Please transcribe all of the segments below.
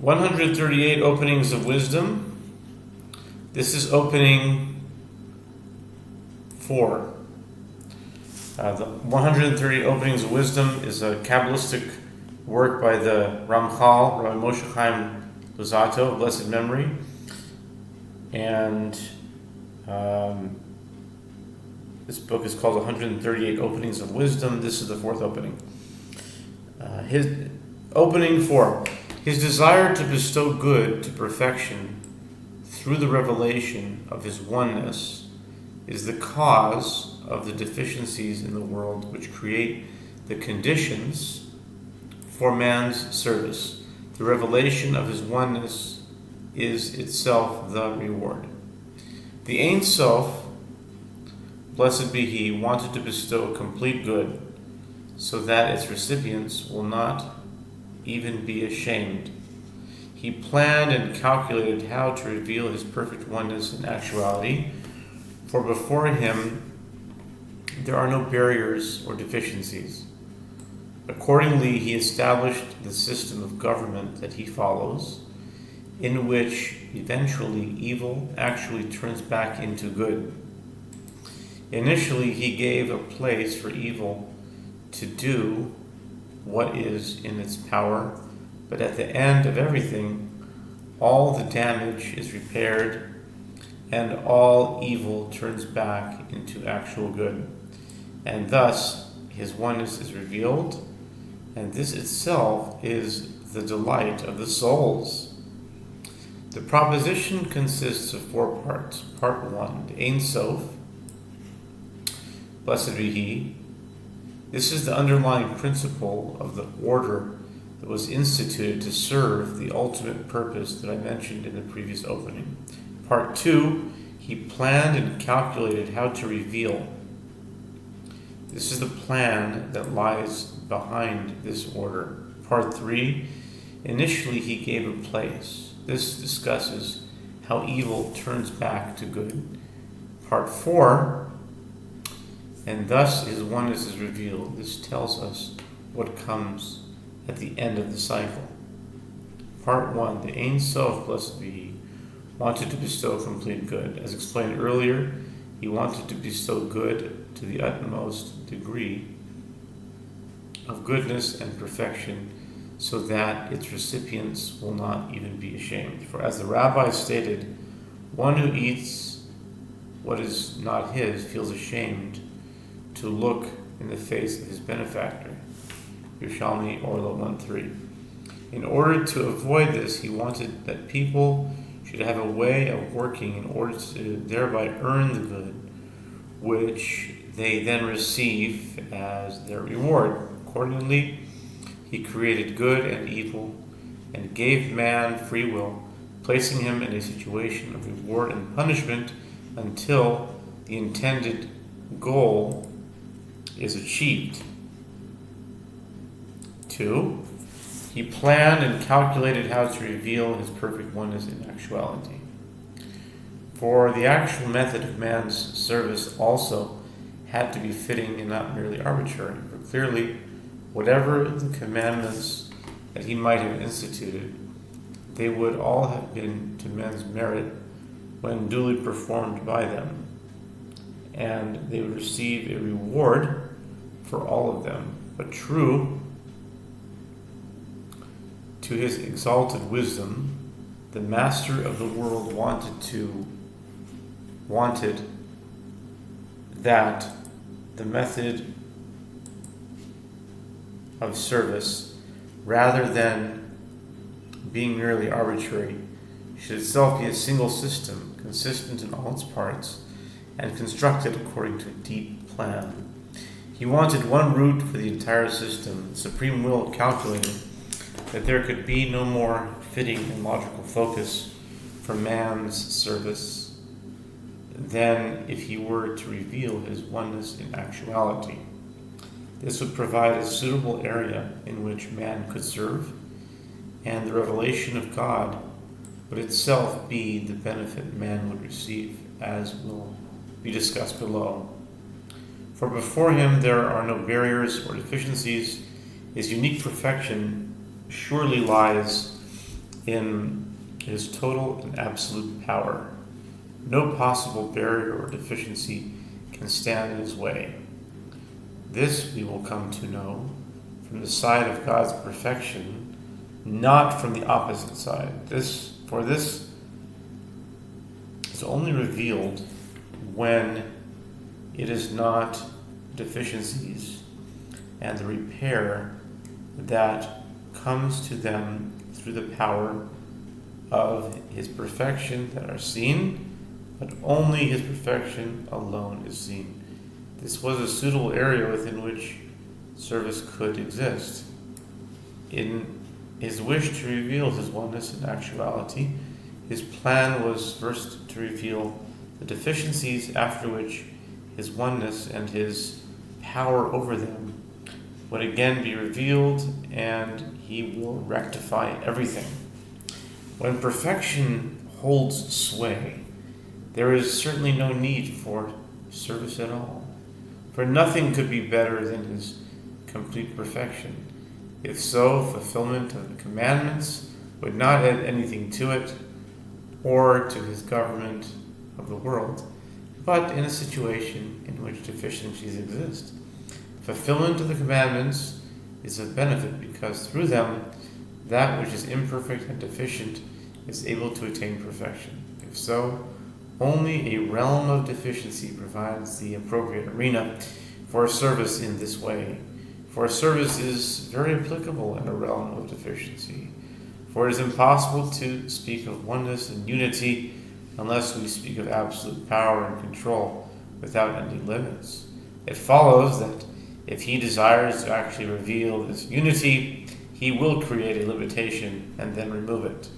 138 openings of wisdom. This is opening 4. The 130 openings of wisdom is a Kabbalistic work by the Ramchal, Rabbi Moshe Chaim Luzzatto, of blessed memory. And this book is called 138 Openings of Wisdom. This is the 4th opening. His opening 4. His desire to bestow good to perfection through the revelation of his oneness is the cause of the deficiencies in the world which create the conditions for man's service. The revelation of his oneness is itself the reward. The Ein Sof, blessed be he, wanted to bestow complete good so that its recipients will not even be ashamed. He planned and calculated how to reveal his perfect oneness in actuality, for before him there are no barriers or deficiencies. Accordingly, he established the system of government that he follows, in which eventually evil actually turns back into good. Initially, he gave a place for evil to do what is in its power, but at the end of everything, all the damage is repaired and all evil turns back into actual good. And thus, his oneness is revealed, and this itself is the delight of the souls. The proposition consists of 4 parts. Part 1, the Ein Sof, blessed be he. This is the underlying principle of the order that was instituted to serve the ultimate purpose that I mentioned in the previous opening. Part 2, he planned and calculated how to reveal. This is the plan that lies behind this order. Part 3, initially he gave a place. This discusses how evil turns back to good. Part 4, and thus his oneness is revealed. This tells us what comes at the end of the cycle. Part 1, the Ein Sof, blessed be he, wanted to bestow complete good. As explained earlier, he wanted to bestow good to the utmost degree of goodness and perfection so that its recipients will not even be ashamed. For as the rabbi stated, one who eats what is not his feels ashamed to look in the face of his benefactor. Yerushalmi Orla 1:3. In order to avoid this, he wanted that people should have a way of working in order to thereby earn the good, which they then receive as their reward. Accordingly, he created good and evil and gave man free will, placing him in a situation of reward and punishment until the intended goal is achieved. 2, he planned and calculated how to reveal his perfect oneness in actuality. For the actual method of man's service also had to be fitting and not merely arbitrary. For clearly, whatever the commandments that he might have instituted, they would all have been to men's merit when duly performed by them, and they would receive a reward for all of them. But true to his exalted wisdom, the master of the world wanted that the method of service, rather than being merely arbitrary, should itself be a single system, consistent in all its parts, and constructed according to a deep plan. He wanted one root for the entire system. The supreme will calculated that there could be no more fitting and logical focus for man's service than if he were to reveal his oneness in actuality. This would provide a suitable area in which man could serve, and the revelation of God would itself be the benefit man would receive, as will be discussed below. For before him there are no barriers or deficiencies. His unique perfection surely lies in his total and absolute power. No possible barrier or deficiency can stand in his way. This we will come to know from the side of God's perfection, not from the opposite side. This is only revealed when it is not deficiencies and the repair that comes to them through the power of his perfection that are seen, but only his perfection alone is seen. This was a suitable area within which service could exist. In his wish to reveal his oneness and actuality, his plan was first to reveal the deficiencies, after which his oneness and his power over them would again be revealed, and he will rectify everything. When perfection holds sway, there is certainly no need for service at all, for nothing could be better than his complete perfection. If so, fulfillment of the commandments would not add anything to it or to his government of the world, but in a situation in which deficiencies exist. Fulfillment of the commandments is of benefit because through them that which is imperfect and deficient is able to attain perfection. If so, only a realm of deficiency provides the appropriate arena for service in this way. For service is very applicable in a realm of deficiency. For it is impossible to speak of oneness and unity unless we speak of absolute power and control without any limits. It follows that if he desires to actually reveal this unity, he will create a limitation and then remove it.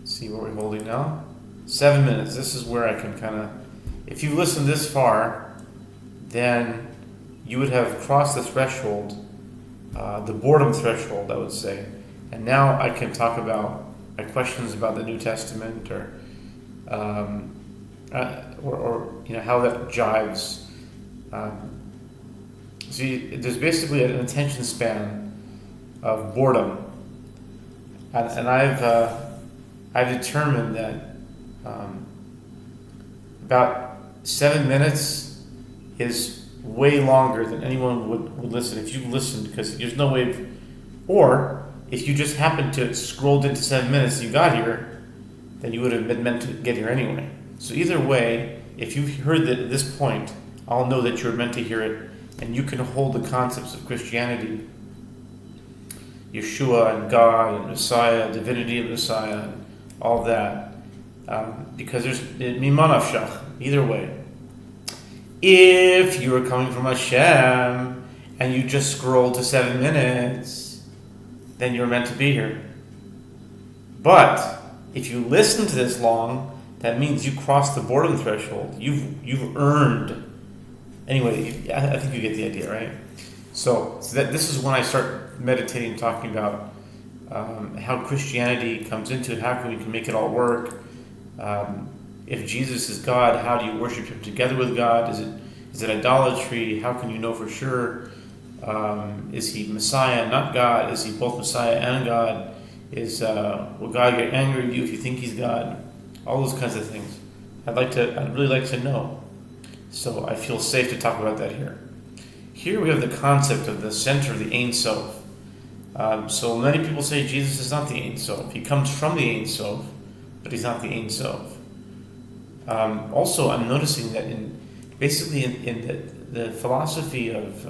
See where we're holding now? 7 minutes. This is where I can if you've listened this far, then you would have crossed the threshold, the boredom threshold, I would say. And now I can talk about my questions about the New Testament or how that jives. See, there's basically an attention span of boredom, and I've determined that about 7 minutes is way longer than anyone would listen if you listened, because there's no way, or if you just happened to scrolled into 7 minutes and you got here, then you would have been meant to get here anyway. So either way, if you heard that at this point, I'll know that you're meant to hear it, and you can hold the concepts of Christianity, Yeshua and God and Messiah, divinity of Messiah, and all that, because there's mimana nafshach, either way. If you are coming from Hashem and you just scroll to 7 minutes, then you're meant to be here. But if you listen to this long, that means you crossed the boredom threshold. You've earned. Anyway, I think you get the idea, right? So that this is when I start meditating, talking about how Christianity comes into it, how we can make it all work. If Jesus is God, how do you worship Him together with God? Is it idolatry? How can you know for sure? Is He Messiah, not God? Is He both Messiah and God? Will God get angry with you if you think He's God? All those kinds of things. I'd really like to know. So I feel safe to talk about that here. Here we have the concept of the center of the Ein Sof. So many people say Jesus is not the Ein Sof. He comes from the Ein Sof, but He's not the Ein Sof. Also, I'm noticing that in the philosophy of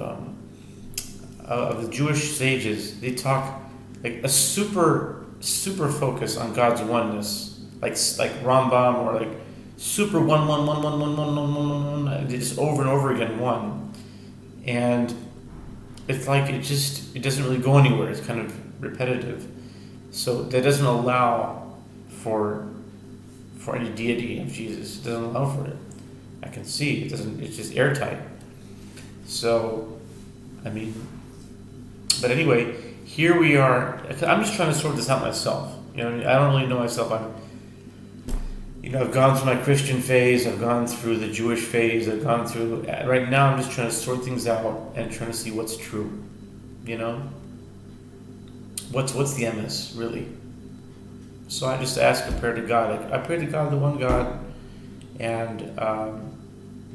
the Jewish sages, they talk like a super focus on God's oneness, like Rambam, or like super one, just over and over again one, and it's like it doesn't really go anywhere. It's kind of repetitive, so that doesn't allow for any deity of Jesus. It doesn't allow for it. I can see it doesn't. It's just airtight. So, but anyway, here we are. I'm just trying to sort this out myself. I don't really know myself. I've gone through my Christian phase. I've gone through the Jewish phase. I've gone through. Right now, I'm just trying to sort things out and trying to see what's true. What's the MS really? So I just ask a prayer to God. I pray to God, the one God, and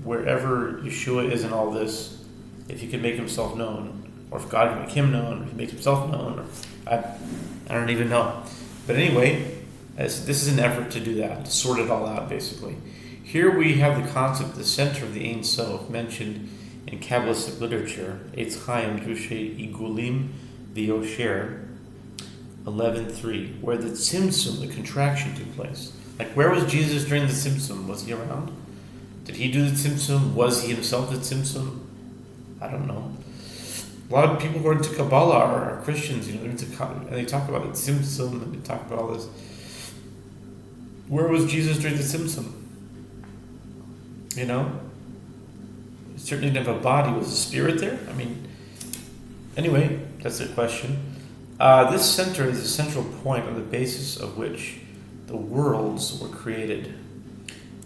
wherever Yeshua is in all this, if he can make himself known, or if God can make him known, or if he makes himself known, or I don't even know. But anyway, this is an effort to do that, to sort it all out, basically. Here we have the concept, the center of the Ein Sof, mentioned in Kabbalistic literature, Eitz Chaim, Drushay Igulim V'Yosher, 11.3, where the Tzimtzum, the contraction, took place. Like, where was Jesus during the Tzimtzum? Was he around? Did he do the Tzimtzum? Was he himself the Tzimtzum? I don't know. A lot of people who are into Kabbalah are Christians, and they talk about the Tzimtzum, and they talk about all this. Where was Jesus during the Tzimtzum? He certainly didn't have a body. Was the spirit there? Anyway, that's the question. This center is the central point on the basis of which the worlds were created.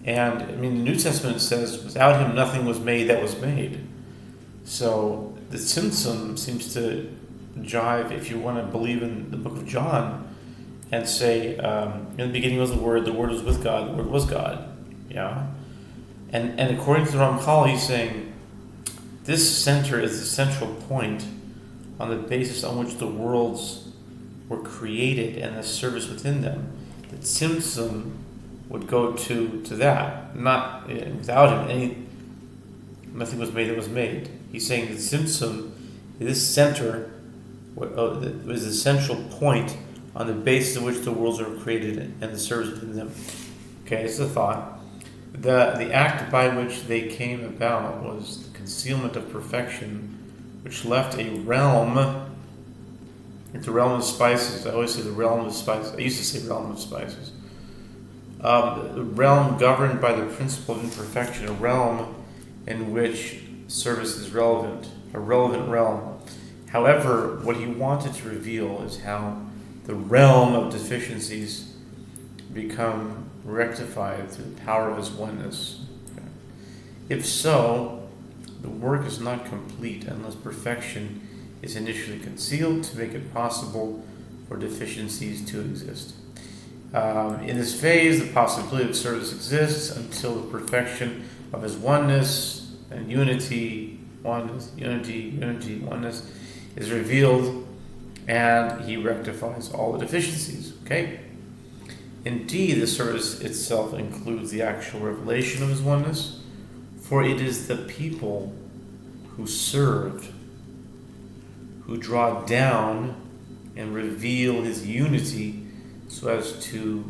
And, the New Testament says, without him nothing was made that was made. So, the Tzimtzum seems to jive, if you want to believe in the book of John, and say, in the beginning was the Word was with God, the Word was God. Yeah? And according to the Ramchal, he's saying, this center is the central point on the basis on which the worlds were created and the service within them. The Tzimtzum would go to that. Not without him, nothing was made that was made. He's saying the Tzimtzum, this center, was the central point on the basis of which the worlds were created and the service within them. Okay, it's a thought. The act by which they came about was the concealment of perfection, which left a realm, like the realm of spices. I always say the realm of spices. I used to say realm of spices. A realm governed by the principle of imperfection, a realm in which service is relevant, a relevant realm. However, what he wanted to reveal is how the realm of deficiencies become rectified through the power of his oneness. If so, the work is not complete unless perfection is initially concealed to make it possible for deficiencies to exist. In this phase, the possibility of service exists until the perfection of his oneness and unity, oneness is revealed, and he rectifies all the deficiencies. Okay? Indeed, the service itself includes the actual revelation of his oneness, for it is the people who serve, who draw down and reveal his unity so as to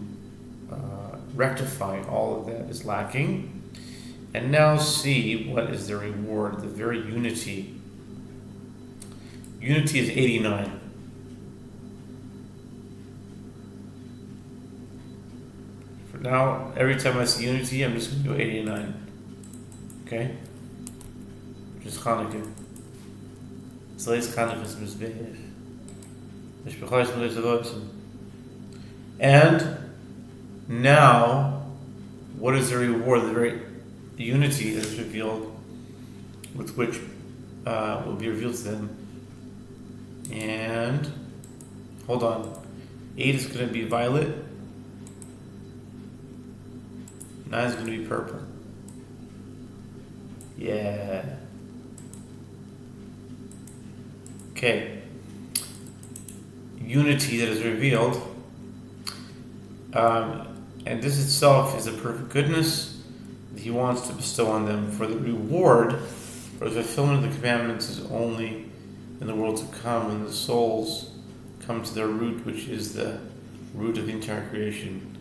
rectify all of that is lacking. And now see what is the reward, the very unity. Unity is 89. For now, every time I see unity, I'm just going to go 89. Okay? Which is Chanukah. So it's Chanukah's Mizbeach. And now, what is the reward? The very unity that is revealed, with which will be revealed to them. And hold on, 8 is going to be violet. 9 is going to be purple. Yeah. Okay. Unity that is revealed. And this itself is a perfect goodness that he wants to bestow on them. For the reward for the fulfillment of the commandments is only in the world to come, when the souls come to their root, which is the root of the entire creation.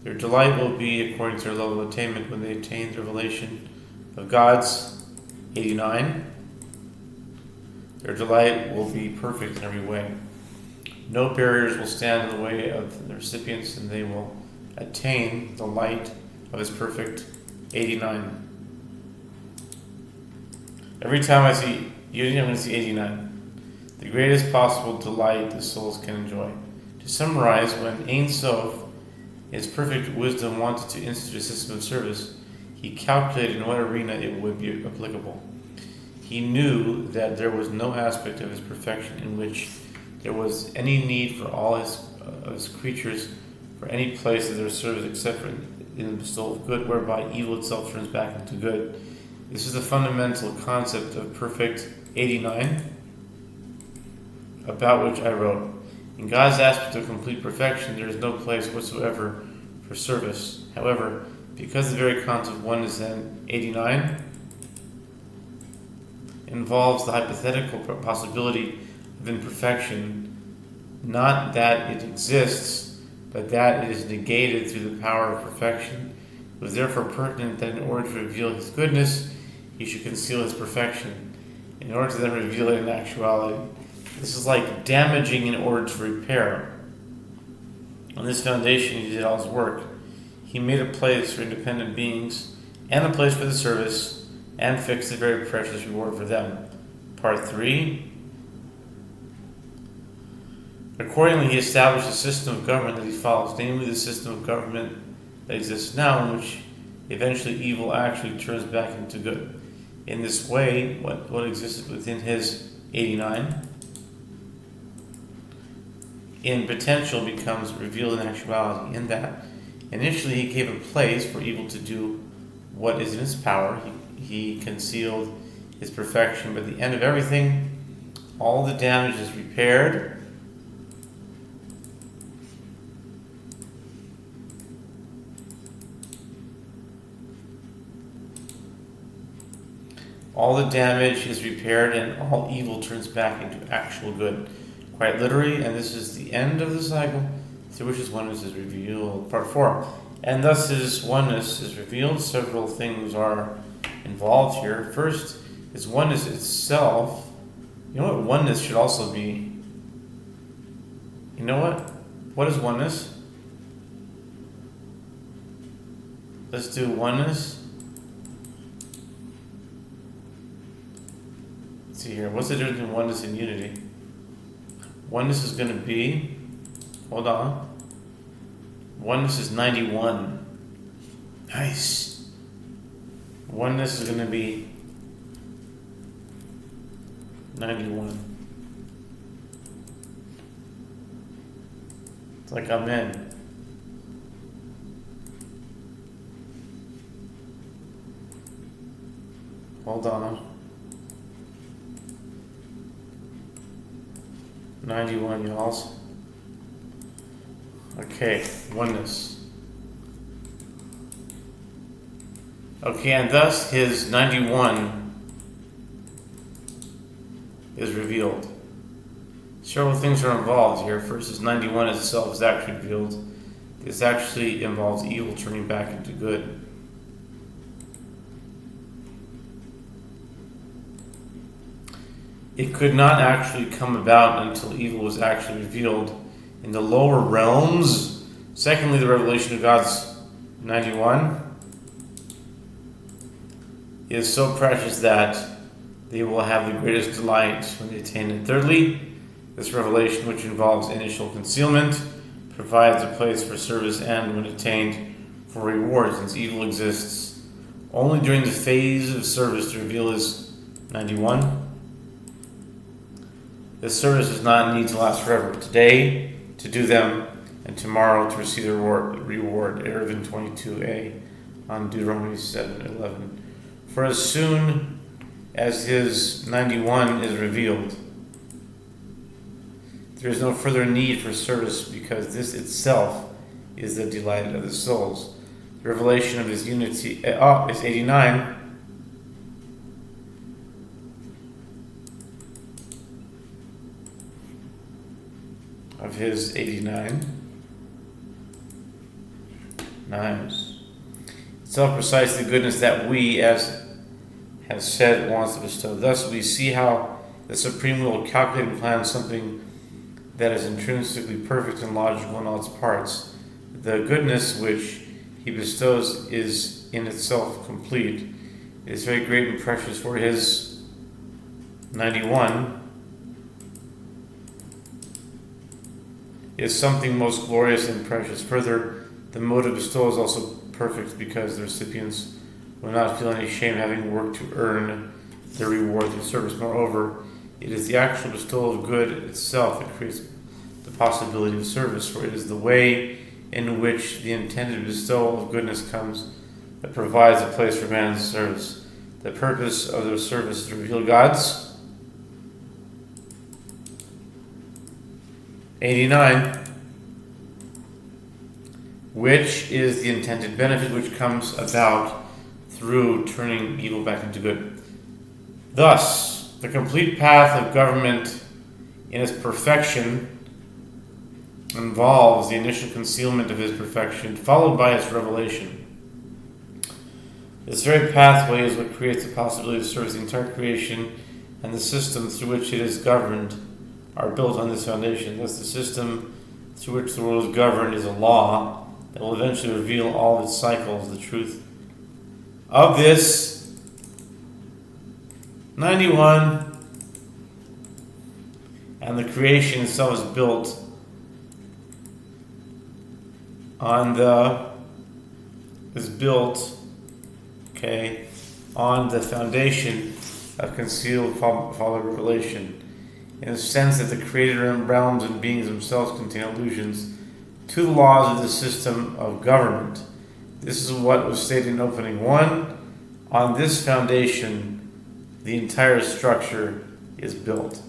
Their delight will be according to their level of attainment when they attain the revelation of God's 89. Their delight will be perfect in every way. No barriers will stand in the way of the recipients, and they will attain the light of his perfect 89. Every time I see unity, I'm going to see 89. The greatest possible delight the souls can enjoy. To summarize, when Ein Sof, his perfect wisdom, wanted to institute a system of service, he calculated in what arena it would be applicable. He knew that there was no aspect of his perfection in which there was any need for all his creatures for any place of their service except for in the bestowal of good, whereby evil itself turns back into good. This is the fundamental concept of perfect 89, about which I wrote. In God's aspect of complete perfection, there is no place whatsoever for service. However, because the very concept of oneness in 89 involves the hypothetical possibility of imperfection, not that it exists, but that it is negated through the power of perfection, it was therefore pertinent that in order to reveal his goodness, he should conceal his perfection, in order to then reveal it in actuality. This is like damaging in order to repair. On this foundation, he did all his work. He made a place for independent beings, and a place for the service, and fixed a very precious reward for them. Part 3. Accordingly, he established a system of government that he follows, namely the system of government that exists now, in which eventually evil actually turns back into good. In this way, what existed within his 89 in potential becomes revealed in actuality, in that initially he gave a place for evil to do what is in his power. He concealed his perfection, but at the end of everything, all the damage is repaired. All the damage is repaired and all evil turns back into actual good. Quite literally, and this is the end of the cycle through which his oneness is revealed. Part 4. And thus his oneness is revealed. Several things are involved here. First, his oneness itself. You know what oneness should also be? You know what? What is oneness? Let's do oneness. Let's see here. What's the difference between oneness and unity? Oneness is going to be, hold on. Oneness is 91. Nice. Oneness is going to be 91. It's like I'm in. Hold on. 91, y'all. Okay, oneness. Okay, and thus his 91 is revealed. Several things are involved here. First, his 91 itself is actually revealed. This actually involves evil turning back into good. It could not actually come about until evil was actually revealed in the lower realms. Secondly, the revelation of God's 91 is so precious that they will have the greatest delight when they attain it. Thirdly, this revelation, which involves initial concealment, provides a place for service and, when attained, for reward, since evil exists only during the phase of service to reveal his 91. This service does not need to last forever. Today, to do them, and tomorrow to receive the reward. Eruvin 22a on Deuteronomy 7:11. For as soon as his 91 is revealed, there is no further need for service, because this itself is the delight of the souls. The revelation of his unity is 89. Of his 89. Nice. Itself precise the goodness that we, as has said, wants to bestow. Thus we see how the Supreme will calculate and plan something that is intrinsically perfect and logical in all its parts. The goodness which he bestows is in itself complete. It is very great and precious, for his 91 is something most glorious and precious. Further, the mode of bestowal is also perfect, because the recipients will not feel any shame having worked to earn the reward of service. Moreover, it is the actual bestowal of good itself that creates the possibility of service, for it is the way in which the intended bestowal of goodness comes, that provides a place for man's service. The purpose of their service is to reveal God's. 89. Which is the intended benefit which comes about through turning evil back into good. Thus, the complete path of government in its perfection involves the initial concealment of his perfection, followed by its revelation. This very pathway is what creates the possibility to serve the entire creation, and the system through which it is governed are built on this foundation. Thus, the system through which the world is governed is a law that will eventually reveal all of its cycles, the truth of this. 91. And the creation itself is built on the foundation of concealed follow revelation, in the sense that the created realms and beings themselves contain allusions to the laws of the system of government. This is what was stated in opening 1. On this foundation, the entire structure is built.